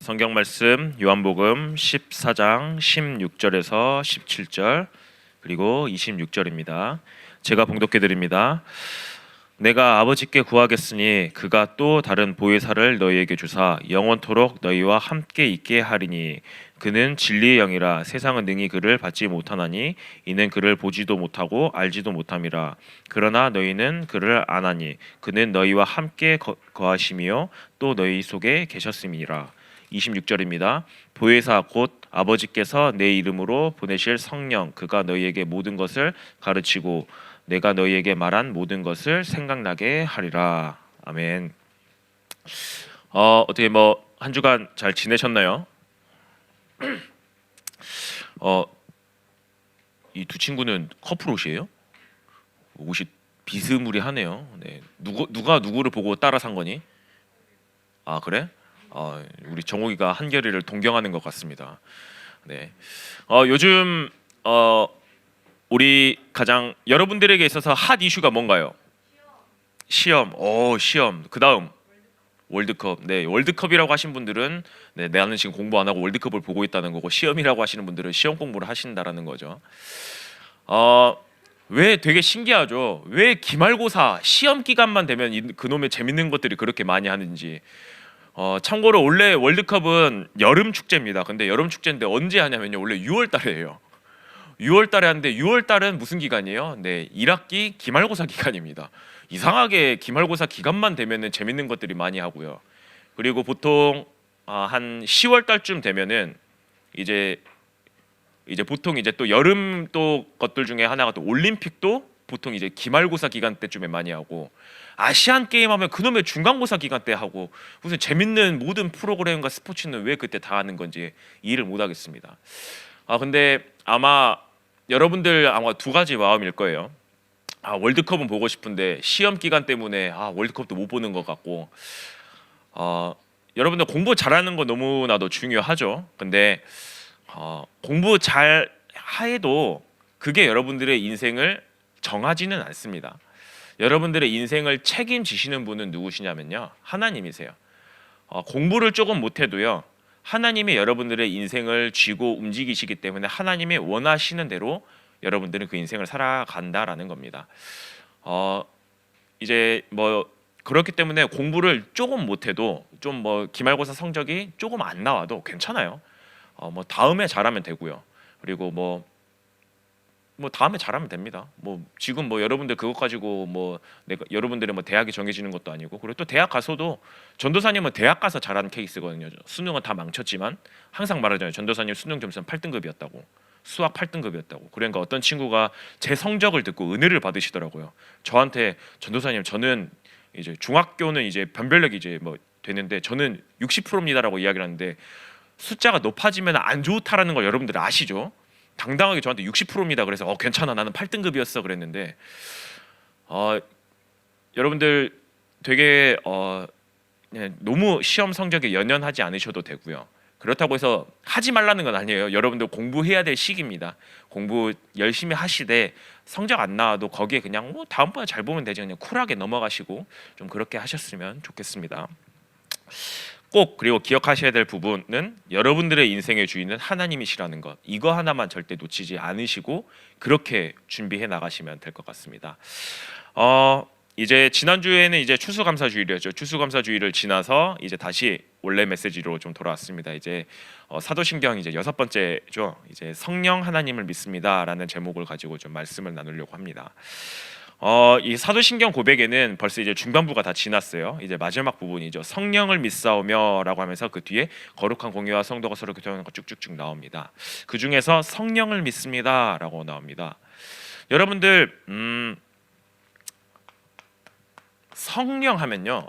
성경 말씀 요한복음 14장 16절에서 17절 그리고 26절입니다. 제가 봉독해 드립니다. 내가 아버지께 구하겠으니 그가 또 다른 보혜사를 너희에게 주사 영원토록 너희와 함께 있게 하리니 그는 진리의 영이라 세상은 능히 그를 받지 못하나니 이는 그를 보지도 못하고 알지도 못함이라. 그러나 너희는 그를 아나니 그는 너희와 함께 거하시며 또 너희 속에 계셨음이라. 26절입니다. 보혜사 곧 아버지께서 내 이름으로 보내실 성령 그가 너희에게 모든 것을 가르치고 내가 너희에게 말한 모든 것을 생각나게 하리라. 아멘. 어떻게 한 주간 잘 지내셨나요? 이 두 친구는 커플 옷이에요? 옷이 비스무리하네요. 네. 누가 누구를 보고 따라 산 거니? 아, 그래? 우리 정욱이가 한결이를 동경하는 것 같습니다. 네. 요즘 우리 가장 여러분들에게 있어서 핫 이슈가 뭔가요? 시험. 시험. 그다음 월드컵. 네, 월드컵이라고 하신 분들은 네, 나는 지금 공부 안 하고 월드컵을 보고 있다는 거고, 시험이라고 하시는 분들은 시험 공부를 하신다라는 거죠. 왜 되게 신기하죠? 왜 기말고사 시험 기간만 되면 그놈의 재밌는 것들이 그렇게 많이 하는지. 참고로 원래 월드컵은 여름 축제입니다. 근데 여름 축제인데 언제 하냐면요, 원래 6월 달에 해요. 6월 달에 하는데 6월 달은 무슨 기간이에요? 네, 1학기 기말고사 기간입니다. 이상하게 기말고사 기간만 되면은 재밌는 것들이 많이 하고요. 그리고 보통 한 10월 달쯤 되면은 이제 보통 이제 또 여름 또 것들 중에 하나가 또 올림픽도 보통 이제 기말고사 기간 때쯤에 많이 하고, 아시안 게임 하면 그놈의 중간고사 기간 때 하고, 무슨 재밌는 모든 프로그램과 스포츠는 왜 그때 다 하는 건지 이해를 못 하겠습니다. 근데 아마 여러분들 두 가지 마음일 거예요. 월드컵은 보고 싶은데 시험 기간 때문에 월드컵도 못 보는 것 같고, 여러분들 공부 잘하는 거 너무나도 중요하죠. 근데 공부 잘 해도 그게 여러분들의 인생을 정하지는 않습니다. 여러분들의 인생을 책임지시는 분은 누구시냐면요, 하나님이세요. 공부를 조금 못해도요, 하나님이 여러분들의 인생을 쥐고 움직이시기 때문에 하나님이 원하시는 대로 여러분들은 그 인생을 살아간다라는 겁니다. 이제 그렇기 때문에 공부를 조금 못해도 좀 기말고사 성적이 조금 안 나와도 괜찮아요. 다음에 잘하면 되고요. 그리고 다음에 잘하면 됩니다. 지금 여러분들 그것 가지고 여러분들의 대학이 정해지는 것도 아니고, 그리고 또 대학 가서도 전도사님은 대학 가서 잘하는 케이스거든요. 수능은 다 망쳤지만 항상 말하잖아요. 전도사님 수능 점수는 8등급이었다고, 수학 8등급이었다고. 그러니까 어떤 친구가 제 성적을 듣고 은혜를 받으시더라고요. 저한테 전도사님, 저는 이제 중학교는 이제 변별력이 이제 되는데 저는 60%입니다라고 이야기를 하는데, 숫자가 높아지면 안 좋다라는 걸 여러분들 아시죠? 당당하게 저한테 60%입니다. 그래서 괜찮아, 나는 8등급이었어 그랬는데, 여러분들 되게 너무 시험 성적에 연연하지 않으셔도 되고요. 그렇다고 해서 하지 말라는 건 아니에요. 여러분들 공부해야 될 시기입니다. 공부 열심히 하시되 성적 안 나와도 거기에 그냥 다음번에 잘 보면 되지, 그냥 쿨하게 넘어가시고 좀 그렇게 하셨으면 좋겠습니다. 꼭 그리고 기억하셔야 될 부분은 여러분들의 인생의 주인은 하나님이시라는 것, 이거 하나만 절대 놓치지 않으시고 그렇게 준비해 나가시면 될 것 같습니다. 이제 지난주에는 이제 추수감사주일이었죠. 추수감사주일을 지나서 이제 다시 원래 메시지로 좀 돌아왔습니다. 이제 사도신경 이제 6번째죠. 이제 성령 하나님을 믿습니다라는 제목을 가지고 좀 말씀을 나누려고 합니다. 이 사도신경 고백에는 벌써 이제 중반부가 다 지났어요. 이제 마지막 부분이죠. 성령을 믿사오며라고 하면서 그 뒤에 거룩한 공의와 성도가 서로 교통하는 거 쭉쭉쭉 나옵니다. 그 중에서 성령을 믿습니다라고 나옵니다. 여러분들 성령 하면요,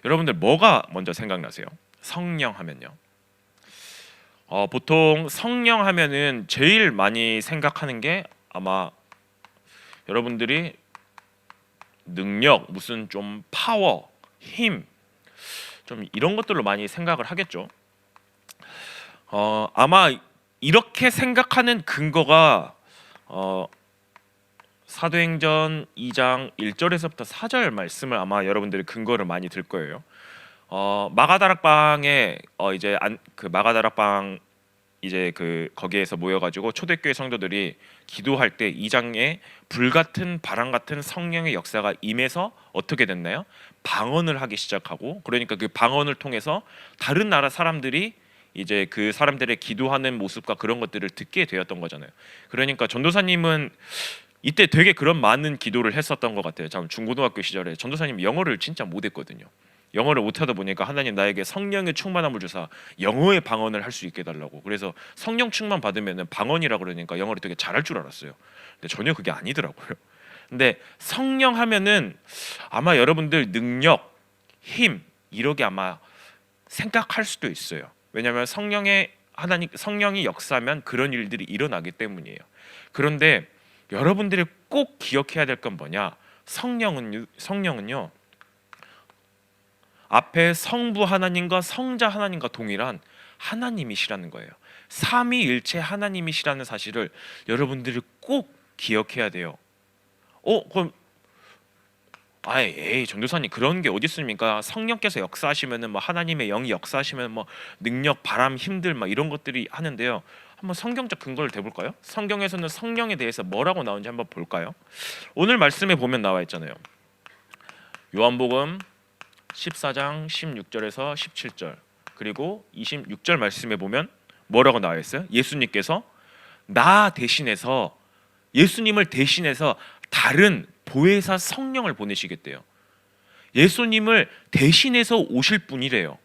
여러분들 뭐가 먼저 생각나세요? 성령 하면요. 보통 성령 하면은 제일 많이 생각하는 게 아마 여러분들이 능력, 무슨 좀 파워, 힘, 좀 이런 것들로 많이 생각을 하겠죠. 아마 이렇게 생각하는 근거가 사도행전 2장 1절에서부터 4절 말씀을 아마 여러분들이 근거를 많이 들 거예요. 마가다락방에 이제 그 마가다락방 이제 그 거기에서 모여가지고 초대교회 성도들이 기도할 때 이 장에 불같은 바람 같은 성령의 역사가 임해서 어떻게 됐나요? 방언을 하기 시작하고, 그러니까 그 방언을 통해서 다른 나라 사람들이 이제 그 사람들의 기도하는 모습과 그런 것들을 듣게 되었던 거잖아요. 그러니까 전도사님은 이때 되게 그런 많은 기도를 했었던 것 같아요. 참 중고등학교 시절에 전도사님 영어를 진짜 못했거든요. 영어를 못하다 보니까 하나님 나에게 성령의 충만함을 주사 영어의 방언을 할 수 있게 해달라고. 그래서 성령 충만 받으면 방언이라 그러니까 영어를 되게 잘할 줄 알았어요. 근데 전혀 그게 아니더라고요. 근데 성령 하면은 아마 여러분들 능력, 힘 이렇게 아마 생각할 수도 있어요. 왜냐하면 성령이 역사하면 그런 일들이 일어나기 때문이에요. 그런데 여러분들이 꼭 기억해야 될 건 뭐냐? 성령은요 앞에 성부 하나님과 성자 하나님과 동일한 하나님이시라는 거예요. 삼위일체 하나님이시라는 사실을 여러분들이 꼭 기억해야 돼요. 그럼 에이 전도사님 그런 게 어디 있습니까? 성령께서 역사하시면은 뭐 하나님의 영이 역사하시면 뭐 능력, 바람, 힘들 막 이런 것들이 하는데요. 한번 성경적 근거를 대볼까요? 성경에서는 성령에 대해서 뭐라고 나오는지 한번 볼까요? 오늘 말씀에 보면 나와 있잖아요. 요한복음 14장 16절에서 17절 그리고 26절 말씀에 보면 뭐라고 나와 있어요? 예수님께서 예수님을 대신해서 다른 보혜사 성령을 보내시겠대요. 예수님을 대신해서 오실 분이래요.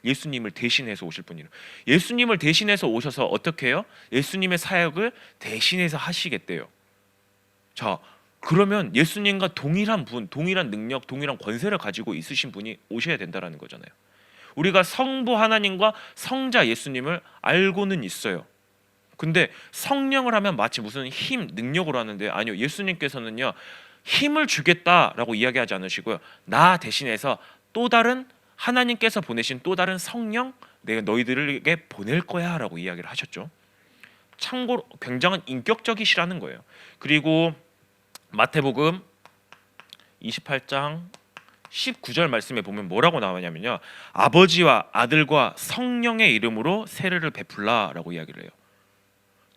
예수님을 대신해서 오실 분이래요. 예수님을 대신해서 오셔서 어떻게 해요? 예수님의 사역을 대신해서 하시겠대요. 자, 그러면 예수님과 동일한 분, 동일한 능력, 동일한 권세를 가지고 있으신 분이 오셔야 된다라는 거잖아요. 우리가 성부 하나님과 성자 예수님을 알고는 있어요. 근데 성령을 하면 마치 무슨 힘, 능력으로 하는데 아니요. 예수님께서는요. 힘을 주겠다라고 이야기하지 않으시고요. 나 대신해서 또 다른 하나님께서 보내신 또 다른 성령 내가 너희들에게 보낼 거야라고 이야기를 하셨죠. 참고로 굉장한 인격적이시라는 거예요. 그리고 마태복음 28장 19절 말씀에 보면 뭐라고 나오냐면요. 아버지와 아들과 성령의 이름으로 세례를 베풀라라고 이야기를 해요.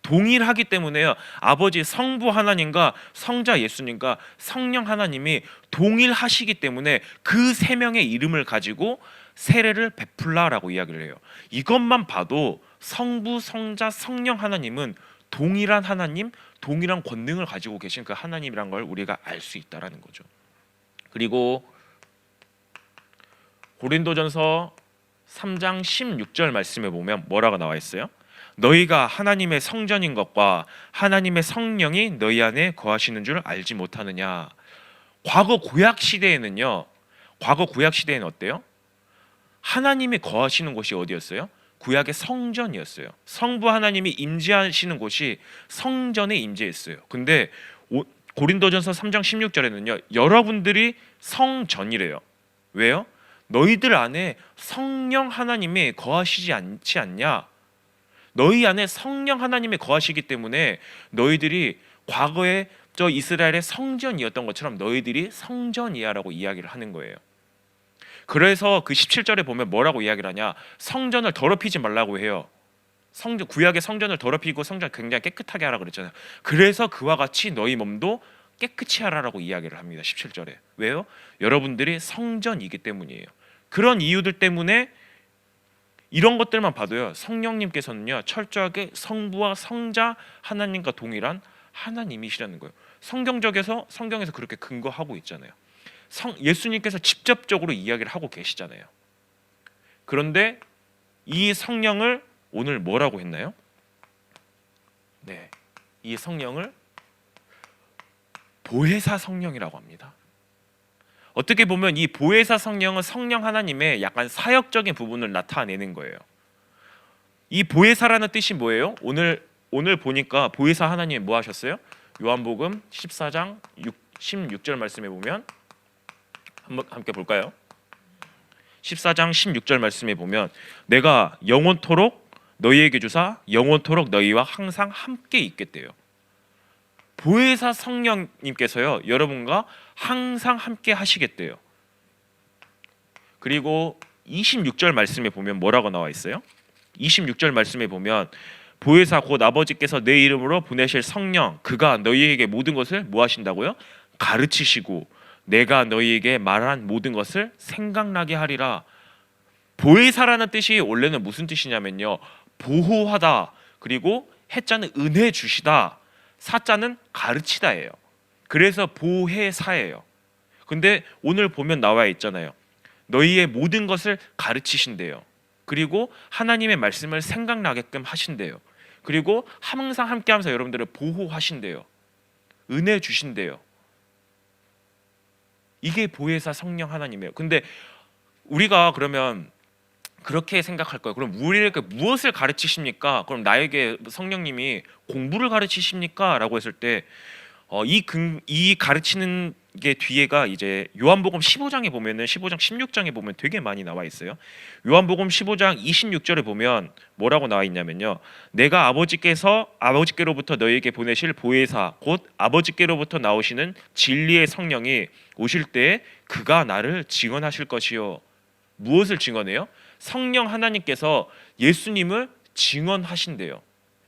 동일하기 때문에요. 아버지 성부 하나님과 성자 예수님과 성령 하나님이 동일하시기 때문에 그 세 명의 이름을 가지고 세례를 베풀라라고 이야기를 해요. 이것만 봐도 성부, 성자, 성령 하나님은 동일한 하나님, 동일한 권능을 가지고 계신 그 하나님이란 걸 우리가 알 수 있다라는 거죠. 그리고 고린도전서 3장 16절 말씀에 보면 뭐라고 나와 있어요? 너희가 하나님의 성전인 것과 하나님의 성령이 너희 안에 거하시는 줄 알지 못하느냐. 과거 구약 시대에는 어때요? 하나님이 거하시는 곳이 어디였어요? 구약의 성전이었어요. 성부 하나님이 임재하시는 곳이 성전에 임재했어요. 근데 고린도전서 3장 16절에는요. 여러분들이 성전이래요. 왜요? 너희들 안에 성령 하나님이 거하시지 않지 않냐? 너희 안에 성령 하나님이 거하시기 때문에 너희들이 과거에 저 이스라엘의 성전이었던 것처럼 너희들이 성전이야라고 이야기를 하는 거예요. 그래서 그 17절에 보면 뭐라고 이야기를 하냐? 성전을 더럽히지 말라고 해요. 구약의 성전을 더럽히고 성전 굉장히 깨끗하게 하라 그랬잖아요. 그래서 그와 같이 너희 몸도 깨끗이 하라라고 이야기를 합니다. 17절에. 왜요? 여러분들이 성전이기 때문이에요. 그런 이유들 때문에 이런 것들만 봐도요. 성령님께서는요. 철저하게 성부와 성자 하나님과 동일한 하나님이시라는 거예요. 성경에서 그렇게 근거하고 있잖아요. 예수님께서 직접적으로 이야기를 하고 계시잖아요. 그런데 이 성령을 오늘 뭐라고 했나요? 네, 이 성령을 보혜사 성령이라고 합니다. 어떻게 보면 이 보혜사 성령은 성령 하나님의 약간 사역적인 부분을 나타내는 거예요. 이 보혜사라는 뜻이 뭐예요? 오늘 보니까 보혜사 하나님이 뭐 하셨어요? 요한복음 14장 16절 말씀에 보면 한번 함께 볼까요? 14장 16절 말씀에 보면 내가 영원토록 너희에게 주사 영원토록 너희와 항상 함께 있겠대요. 보혜사 성령님께서요 여러분과 항상 함께 하시겠대요. 그리고 26절 말씀에 보면 뭐라고 나와 있어요? 26절 말씀에 보면 보혜사 곧 아버지께서 내 이름으로 보내실 성령 그가 너희에게 모든 것을 뭐 하신다고요? 가르치시고 내가 너희에게 말한 모든 것을 생각나게 하리라. 보혜사라는 뜻이 원래는 무슨 뜻이냐면요, 보호하다, 그리고 해자는 은혜 주시다, 사자는 가르치다예요. 그래서 보혜사예요. 근데 오늘 보면 나와 있잖아요, 너희의 모든 것을 가르치신대요. 그리고 하나님의 말씀을 생각나게끔 하신대요. 그리고 항상 함께하면서 여러분들을 보호하신대요. 은혜 주신대요. 이게 보혜사 성령 하나님이에요. 근데 우리가 그러면 그렇게 생각할 거예요. 그럼 우리에게 무엇을 가르치십니까? 그럼 나에게 성령님이 공부를 가르치십니까? 라고 했을 때 이 가르치는 게 뒤에가 이제 요한복음 15장에 보면은 15장 16장에 보면 되게 많이 나와 있어요. 요한복음 15장 26절에 보면 뭐라고 나와 있냐면요, 내가 아버지께로부터 너희에게 보내실 보혜사 곧 아버지께로부터 나오시는 진리의 성령이 오실 때 그가 나를 증언하실 것이요. 무엇을 증언해요? 성령 하나님께서 예수님을 증언하신대요.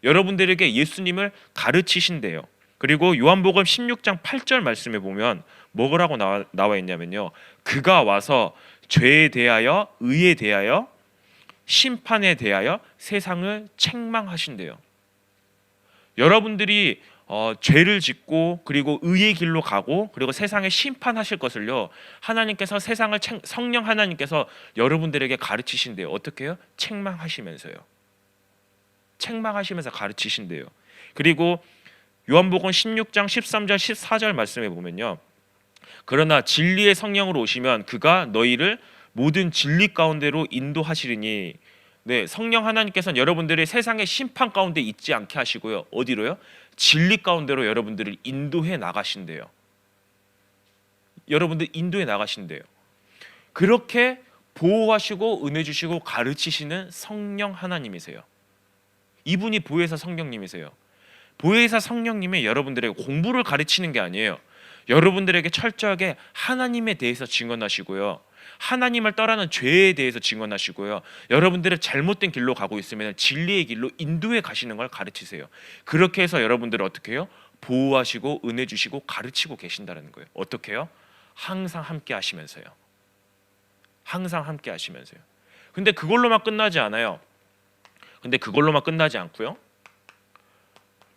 여러분들에게 예수님을 가르치신대요. 그리고 요한복음 16장 8절 말씀에 보면 뭐라고 나와 있냐면요, 그가 와서 죄에 대하여 의에 대하여 심판에 대하여 세상을 책망하신대요. 여러분들이 죄를 짓고 그리고 의의 길로 가고 그리고 세상에 심판하실 것을요, 하나님께서 성령 하나님께서 여러분들에게 가르치신대요. 어떻게 해요? 책망하시면서요. 책망하시면서 가르치신대요. 그리고 요한복음 16장 13절 14절 말씀에 보면요, 그러나 진리의 성령으로 오시면 그가 너희를 모든 진리 가운데로 인도하시리니. 네, 성령 하나님께서는 여러분들이 세상의 심판 가운데 있지 않게 하시고요, 어디로요? 진리 가운데로 여러분들을 인도해 나가신대요. 여러분들 인도해 나가신대요. 그렇게 보호하시고 은혜 주시고 가르치시는 성령 하나님이세요. 이분이 보혜사 성령님이세요. 보혜사 성령님이 여러분들에게 공부를 가르치는 게 아니에요. 여러분들에게 철저하게 하나님에 대해서 증언하시고요, 하나님을 떠나는 죄에 대해서 증언하시고요, 여러분들의 잘못된 길로 가고 있으면 진리의 길로 인도해 가시는 걸 가르치세요. 그렇게 해서 여러분들을 어떻게 해요? 보호하시고 은혜 주시고 가르치고 계신다는 거예요. 어떻게 해요? 항상 함께 하시면서요. 항상 함께 하시면서요. 근데 그걸로만 끝나지 않아요. 근데 그걸로만 끝나지 않고요,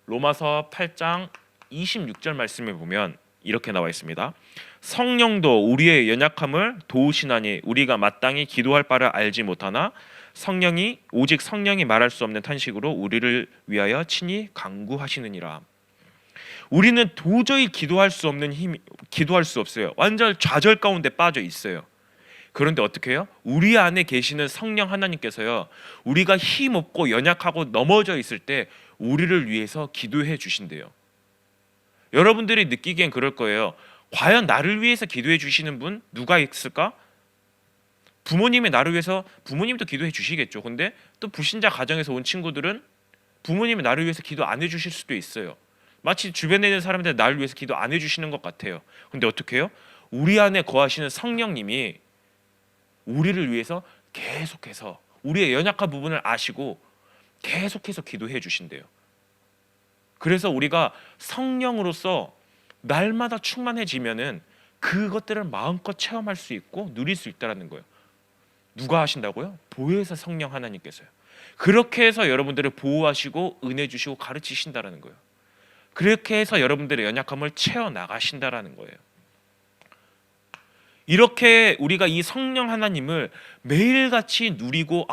로마서 8장 26절 말씀에 보면 이렇게 나와 있습니다. 성령도 우리의 연약함을 도우시나니 우리가 마땅히 기도할 바를 알지 못하나 오직 성령이 말할 수 없는 탄식으로 우리를 위하여 친히 간구하시느니라. 우리는 도저히 기도할 수 없어요. 완전 좌절 가운데 빠져 있어요. 그런데 어떻게 해요? 우리 안에 계시는 성령 하나님께서요, 우리가 힘없고 연약하고 넘어져 있을 때 우리를 위해서 기도해 주신대요. 여러분들이 느끼기엔 그럴 거예요. 과연 나를 위해서 기도해 주시는 분 누가 있을까? 부모님이 나를 위해서, 부모님도 기도해 주시겠죠. 근데 또 불신자 가정에서 온 친구들은 부모님이 나를 위해서 기도 안 해주실 수도 있어요. 마치 주변에 있는 사람들 나를 위해서 기도 안 해주시는 것 같아요. 근데 어떻게 해요? 우리 안에 거하시는 성령님이 우리를 위해서 계속해서 우리의 연약한 부분을 아시고 계속해서 기도해 주신대요. 그래서 우리가 성령으로서 날마다 충만해지면은 그것들을 마음껏 체험할 수 있고 누릴 수 있다는 거예요. 누가 하신다고요? 보혜사 성령 하나님께서요. 그렇게 해서 여러분들을 보호하시고 은혜 주시고 가르치신다는 거예요. 그렇게 해서 여러분들의 연약함을 채워 나가신다는 거예요. 이렇게 우리가 이 성령 하나님을 매일같이 누리고,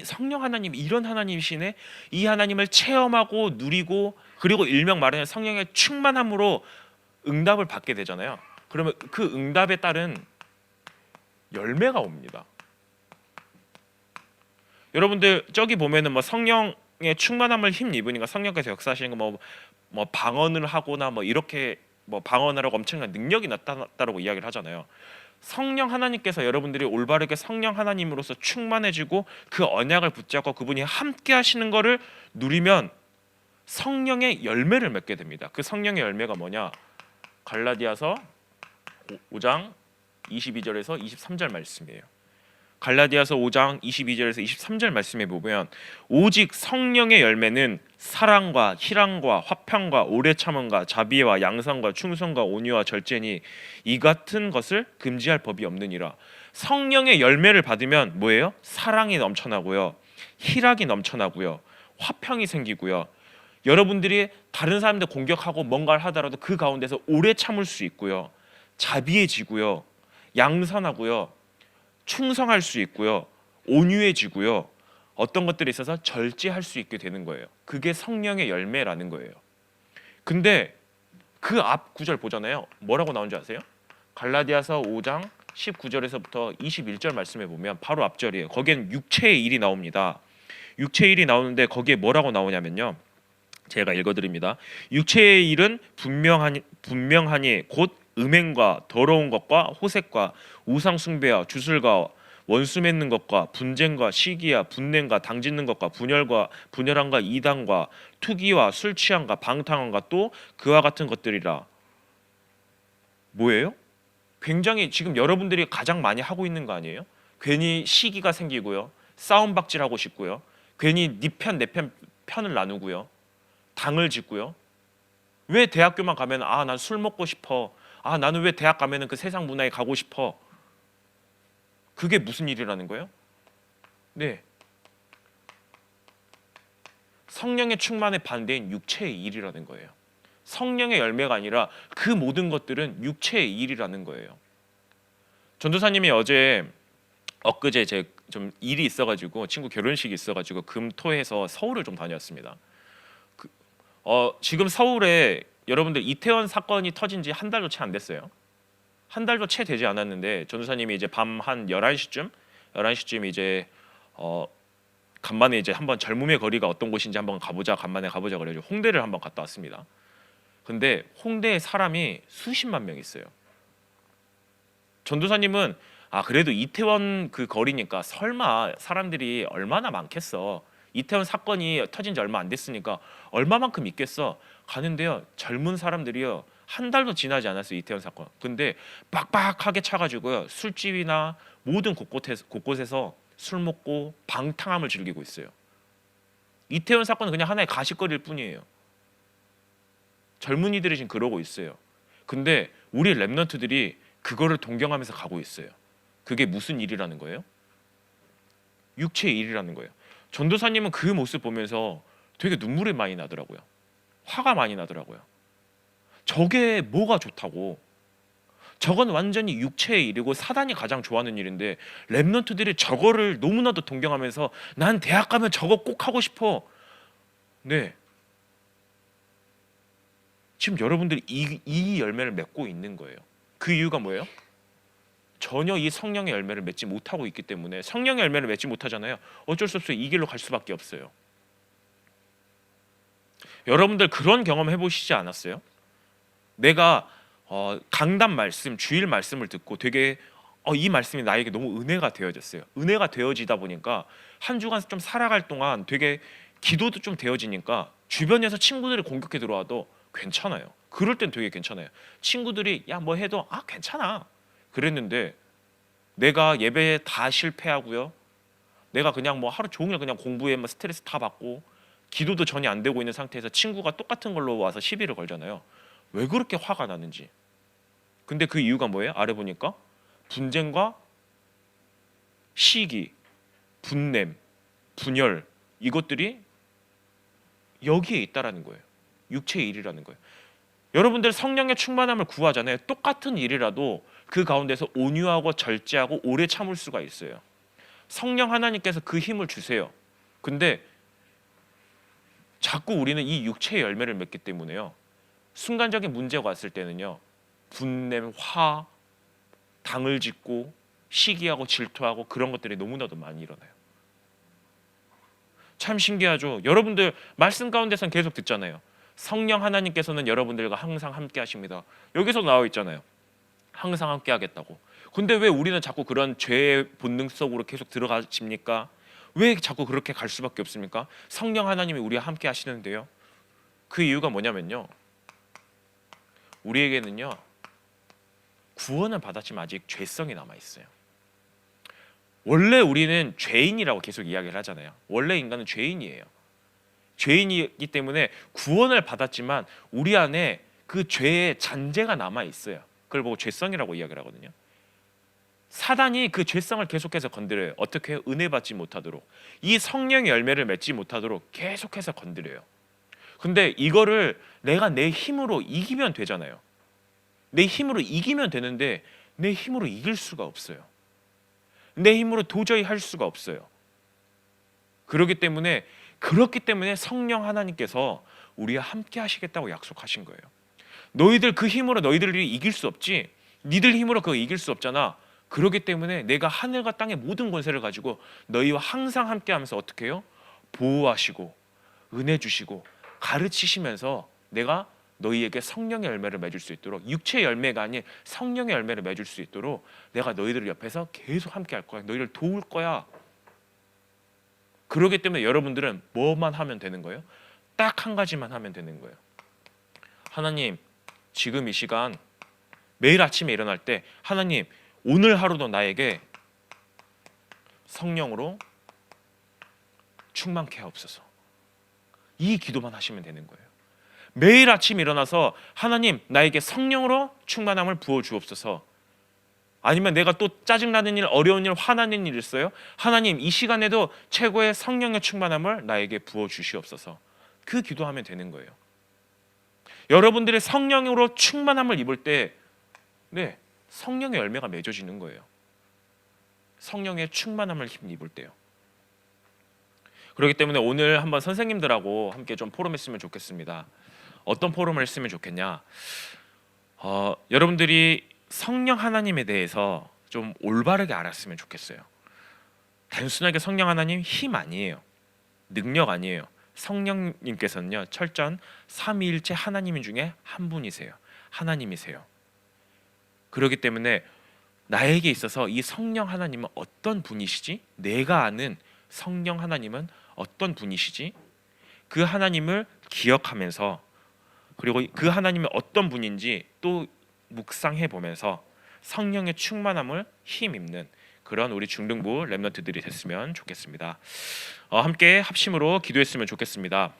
성령 하나님이 이런 하나님이시네, 이 하나님을 체험하고 누리고, 그리고 일명 말하는 성령의 충만함으로 응답을 받게 되잖아요. 그러면 그 응답에 따른 열매가 옵니다. 여러분들 저기 보면은 뭐 성령의 충만함을 힘입으니까 성령께서 역사하시는 거 뭐 방언을 하거나 뭐 이렇게 뭐 방언하라고 엄청난 능력이 나타났다고 이야기를 하잖아요. 성령 하나님께서 여러분들이 올바르게 성령 하나님으로서 충만해지고 그 언약을 붙잡고 그분이 함께 하시는 거를 누리면 성령의 열매를 맺게 됩니다. 그 성령의 열매가 뭐냐? 갈라디아서 5장 22절에서 23절 말씀이에요. 갈라디아서 5장 22절에서 23절 말씀에 보면 오직 성령의 열매는 사랑과 희랑과 화평과 오래 참음과 자비와 양선과 충성과 온유와 절제니 이 같은 것을 금지할 법이 없느니라. 성령의 열매를 받으면 뭐예요? 사랑이 넘쳐나고요, 희락이 넘쳐나고요, 화평이 생기고요. 여러분들이 다른 사람들 공격하고 뭔가를 하더라도 그 가운데서 오래 참을 수 있고요, 자비해지고요, 양선하고요, 충성할 수 있고요, 온유해지고요, 어떤 것들에 있어서 절제할 수 있게 되는 거예요. 그게 성령의 열매라는 거예요. 근데 그 앞 구절 보잖아요. 뭐라고 나온 줄 아세요? 갈라디아서 5장 19절에서부터 21절 말씀에 보면 바로 앞절이에요. 거기엔 육체의 일이 나옵니다. 육체의 일이 나오는데 거기에 뭐라고 나오냐면요, 제가 읽어드립니다. 육체의 일은 분명하니 곧 음행과 더러운 것과 호색과 우상 숭배와 주술과 원수 맺는 것과 분쟁과 시기와 분냄과 당짓는 것과 분열함과 이단과 투기와 술 취함과 방탕함과 또 그와 같은 것들이라. 뭐예요? 굉장히 지금 여러분들이 가장 많이 하고 있는 거 아니에요? 괜히 시기가 생기고요, 싸움박질하고 싶고요, 괜히 네 편 내 편을 나누고요, 당을 짓고요. 왜 대학교만 가면 난 술 먹고 싶어, 나는 왜 대학 가면은 그 세상 문화에 가고 싶어. 그게 무슨 일이라는 거예요? 네, 성령의 충만의 반대인 육체의 일이라는 거예요. 성령의 열매가 아니라 그 모든 것들은 육체의 일이라는 거예요. 전도사님이 엊그제 제 좀 일이 있어가지고 친구 결혼식이 있어가지고 금토해서 서울을 좀 다녔습니다. 지금 서울에 여러분들 이태원 사건이 터진 지 한 달도 채 안 됐어요. 한 달도 채 되지 않았는데 전도사님이 이제 밤 한 11시쯤 이제 간만에 이제 한번 젊음의 거리가 어떤 곳인지 한번 간만에 가보자 그래가지고 홍대를 한번 갔다 왔습니다. 근데 홍대에 사람이 수십만 명 있어요. 전도사님은 그래도 이태원 그 거리니까 설마 사람들이 얼마나 많겠어, 이태원 사건이 터진 지 얼마 안 됐으니까 얼마만큼 있겠어. 가는데요, 젊은 사람들이요, 한 달도 지나지 않았어요, 이태원 사건. 근데 빡빡하게 차가지고요, 술집이나 모든 곳곳에서 술 먹고 방탕함을 즐기고 있어요. 이태원 사건은 그냥 하나의 가십거리일 뿐이에요. 젊은이들이 지금 그러고 있어요. 근데 우리 랩런트들이 그거를 동경하면서 가고 있어요. 그게 무슨 일이라는 거예요? 육체의 일이라는 거예요. 전도사님은 그 모습 보면서 되게 눈물이 많이 나더라고요. 화가 많이 나더라고요. 저게 뭐가 좋다고? 저건 완전히 육체의 일이고 사단이 가장 좋아하는 일인데 랩런트들이 저거를 너무나도 동경하면서 난 대학 가면 저거 꼭 하고 싶어. 네, 지금 여러분들이 이 열매를 맺고 있는 거예요. 그 이유가 뭐예요? 전혀 이 성령의 열매를 맺지 못하고 있기 때문에. 성령의 열매를 맺지 못하잖아요. 어쩔 수 없어요. 이 길로 갈 수밖에 없어요. 여러분들 그런 경험 해보시지 않았어요? 내가 강단 말씀, 주일 말씀을 듣고 되게 이 말씀이 나에게 너무 은혜가 되어졌어요. 은혜가 되어지다 보니까 한 주간 좀 살아갈 동안 되게 기도도 좀 되어지니까 주변에서 친구들이 공격해 들어와도 괜찮아요. 그럴 땐 되게 괜찮아요. 친구들이 야 뭐 해도 괜찮아 그랬는데 내가 예배에 다 실패하고요, 내가 그냥 뭐 하루 종일 그냥 공부에 스트레스 다 받고 기도도 전혀 안 되고 있는 상태에서 친구가 똑같은 걸로 와서 시비를 걸잖아요. 왜 그렇게 화가 나는지. 근데 그 이유가 뭐예요? 아래 보니까 분쟁과 시기, 분냄, 분열, 이것들이 여기에 있다라는 거예요. 육체의 일이라는 거예요. 여러분들 성령의 충만함을 구하잖아요. 똑같은 일이라도 그 가운데서 온유하고 절제하고 오래 참을 수가 있어요. 성령 하나님께서 그 힘을 주세요. 근데 자꾸 우리는 이 육체의 열매를 맺기 때문에요, 순간적인 문제가 왔을 때는요, 분냄, 화, 당을 짓고 시기하고 질투하고 그런 것들이 너무나도 많이 일어나요. 참 신기하죠. 여러분들 말씀 가운데서는 계속 듣잖아요. 성령 하나님께서는 여러분들과 항상 함께 하십니다. 여기서 나와 있잖아요. 항상 함께 하겠다고. 근데 왜 우리는 자꾸 그런 죄의 본능 속으로 계속 들어가십니까? 왜 자꾸 그렇게 갈 수밖에 없습니까? 성령 하나님이 우리와 함께 하시는데요, 그 이유가 뭐냐면요, 우리에게는요 구원을 받았지만 아직 죄성이 남아 있어요. 원래 우리는 죄인이라고 계속 이야기를 하잖아요. 원래 인간은 죄인이에요. 죄인이기 때문에 구원을 받았지만 우리 안에 그 죄의 잔재가 남아 있어요. 그걸 보고 죄성이라고 이야기를 하거든요. 사단이 그 죄성을 계속해서 건드려요. 어떻게 해요? 은혜 받지 못하도록, 이 성령의 열매를 맺지 못하도록 계속해서 건드려요. 근데 이거를 내가 내 힘으로 이기면 되잖아요. 내 힘으로 이기면 되는데 내 힘으로 이길 수가 없어요. 내 힘으로 도저히 할 수가 없어요. 그렇기 때문에 성령 하나님께서 우리와 함께 하시겠다고 약속하신 거예요. 너희들 그 힘으로 너희들이 이길 수 없지, 니들 힘으로 그거 이길 수 없잖아. 그렇기 때문에 내가 하늘과 땅의 모든 권세를 가지고 너희와 항상 함께하면서 어떻게 해요? 보호하시고 은혜 주시고 가르치시면서 내가 너희에게 성령의 열매를 맺을 수 있도록, 육체의 열매가 아닌 성령의 열매를 맺을 수 있도록 내가 너희들 옆에서 계속 함께 할 거야. 너희를 도울 거야. 그렇기 때문에 여러분들은 뭐만 하면 되는 거예요? 딱 한 가지만 하면 되는 거예요. 하나님, 지금 이 시간 매일 아침에 일어날 때 하나님, 오늘 하루도 나에게 성령으로 충만케 하옵소서. 이 기도만 하시면 되는 거예요. 매일 아침 일어나서 하나님, 나에게 성령으로 충만함을 부어 주옵소서. 아니면 내가 또 짜증나는 일, 어려운 일, 화나는 일 있어요? 하나님, 이 시간에도 최고의 성령의 충만함을 나에게 부어 주시옵소서. 그 기도하면 되는 거예요. 여러분들의 성령으로 충만함을 입을 때 성령의 열매가 맺어지는 거예요. 성령의 충만함을 입을 때요. 그렇기 때문에 오늘 한번 선생님들하고 함께 좀 포럼했으면 좋겠습니다. 어떤 포럼을 했으면 좋겠냐? 여러분들이 성령 하나님에 대해서 좀 올바르게 알았으면 좋겠어요. 단순하게 성령 하나님 힘 아니에요. 능력 아니에요. 성령님께서는요, 철저한 삼위일체 하나님 중에 한 분이세요. 하나님이세요. 그렇기 때문에 나에게 있어서 이 성령 하나님은 어떤 분이시지? 내가 아는 성령 하나님은 어떤 분이시지? 그 하나님을 기억하면서, 그리고 그 하나님이 어떤 분인지 또 묵상해 보면서 성령의 충만함을 힘입는 그런 우리 중등부 렘넌트들이 됐으면 좋겠습니다. 함께 합심으로 기도했으면 좋겠습니다.